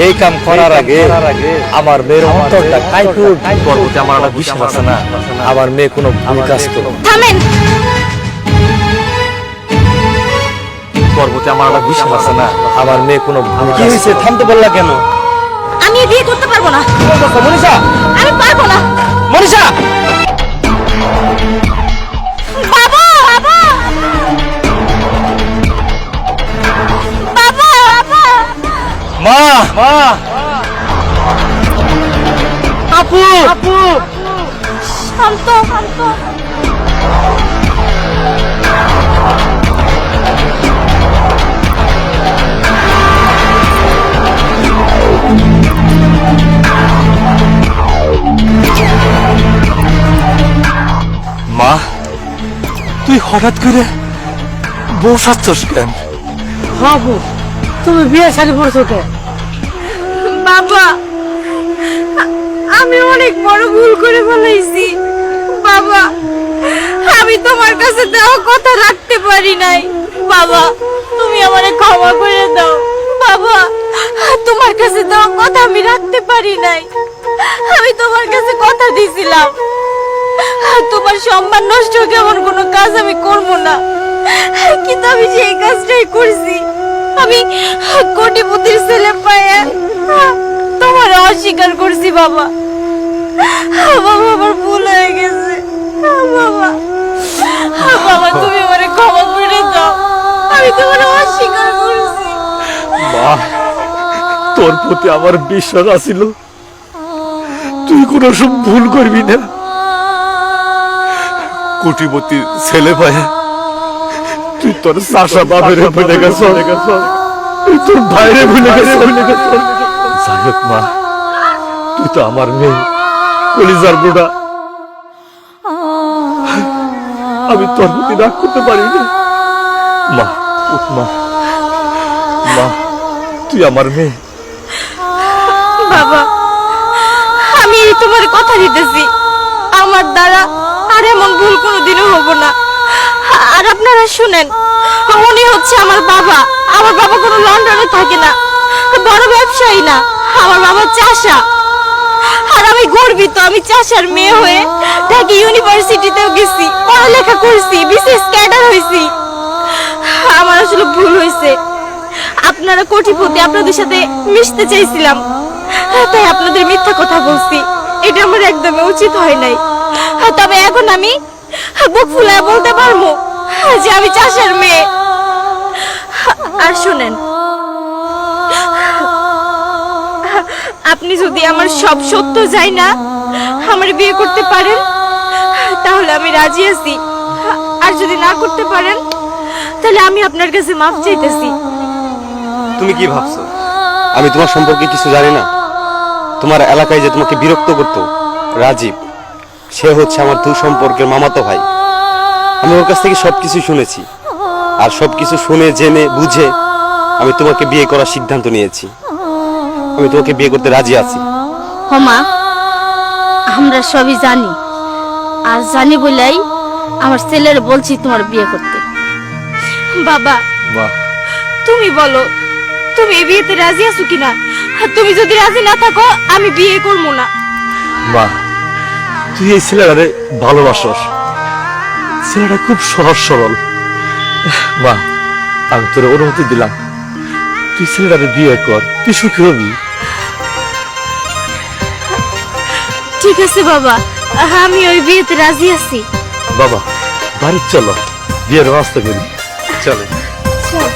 এই কাম করার আগে আমার মেয়ের অন্তরটা কাইকুট পর্বতে আমার একটা বিশ্বাস আছে না আমার মেয়ে কোনো ভুল কাজ করবে থামেন। পর্বতে আমার একটা বিশ্বাস আছে না আমার মেয়ে কোনো ভুল কি হয়েছে থামতে বললা কেন আমি বিয়ে করতে পারবো না। মনীষা আমি পারবো না। মনীষা বাবা বাবা বাবা বাবা মা মা আপু আপু শান্ত শান্ত। মা তুই হঠাৎ করে বউ সাচ্ছস কেন বাবু তুমি বিয়ে শাড়ি পড়ছো কে? বাবা আমি অনেক বড় ভুল করে ফেলেছি বাবা। আমি তোমার কাছে দেওয়া কথা রাখতে পারি নাই বাবা। তুমি আমারে ক্ষমা করে দাও বাবা। তোমার কাছে দেওয়া কথা আমি রাখতে পারি নাই। আমি তোমার কাছে কথা দিয়েছিলাম তোমার সম্মান নষ্ট কেমন কোনো কাজ আমি করব না, কিন্তু আমি সেই কাজটাই করছি। আমি কোটিপতির ছেলে পায়ে তোমার অস্বীকার করছি বাবা। বাবা আমার ভুল হয়ে গেছে বাবা। বাবা তুমি আমারে ক্ষমা করে দাও, আমি তোমার অস্বীকার করছি। মা তোর প্রতি আমার বিশ্বাস আছিল তুই কোনো সব ভুল করবি না। কোটিপতি ছেলে পায়ে তুই তোর চাষা বাপের ভুলে গেছ, তুই তোর ভাইরে ভুলে গেছ। যাই হোক মা তুই তো আমার মেয়ে কলিজার বুড়া, আমি তোর প্রতি রাগ করতে পারি না। মা উঠ মা, মা তুই আমার মেয়ে। বাবা আমি তোমার কথা দিতেছি আমার দ্বারা আর এমন ভুল কোনোদিনও হবো না। আর আপনারা শুনেন, উনি হচ্ছে আমার বাবা। আমার বাবা কোনো লন্ডনে থাকে না, বড় ব্যবসায়ী না, আমার বাবা চাষা। আর আমি গর্বিত আমি চাষার মেয়ে হয়ে ঢাকা ইউনিভার্সিটিতেও গেছি, পড়ালেখা করছি, বিশেষ ক্যাডার হয়েছি। আমার আসলে ভুল হয়েছে, আপনারা কোটিপতি আপনাদের সাথে মিশতে চাইছিলাম, তাই আপনাদের মিথ্যা কথা বলছি। এটা আমার একদমই উচিত হয় নাই। তবে এখন আমি বুক ফুলায় বলতে পারবো যে আমি চাষার মেয়ে। আর শুনেন, আপনি যদি আমার সব সত্য যাই না আমার বিয়ে করতে পারেন তাহলে আমি রাজি আছি, আর যদি না করতে পারেন তাহলে আমি আপনার কাছে মাফ চাইতেছি। তুমি কি ভাবছো আমি তোমার সম্পর্কে কিছু জানি না? তোমার এলাকায় যে তোমাকে বিরক্ত করতো রাজীব, সে হচ্ছে আমার দূর সম্পর্কের মামাতো ভাই। আমি ওর কাছ থেকে সবকিছু শুনেছি, আর সবকিছু শুনে জেনে বুঝে আমি তোমাকে বিয়ে করার সিদ্ধান্ত নিয়েছি। আমি তোমাকে বিয়ে করতে রাজি আছি। মা আমরা সবই জানি, আর জানি বলেই আমার ছেলের বলছি তোমার বিয়ে করতে। বাবা মা তুমি বলো তুমি এই বিয়েতে রাজি আছো কিনা? তুমি যদি রাজি না থাকো আমি বিয়ে করবো না। মা তুই এই ছেলেটারে ভালোবাসস, ছেলেটা খুব সহজ সরল। মা আমি তোর অনুমতি দিলাম, তুই ছেলেটারে বিয়ে কর, তুই সুখী হবি। ঠিক আছে বাবা, আমি ওই বিয়েতে রাজি আছি। বাবা বাড়ি চলো, বিয়ের ব্যবস্থা করি। চলে চল।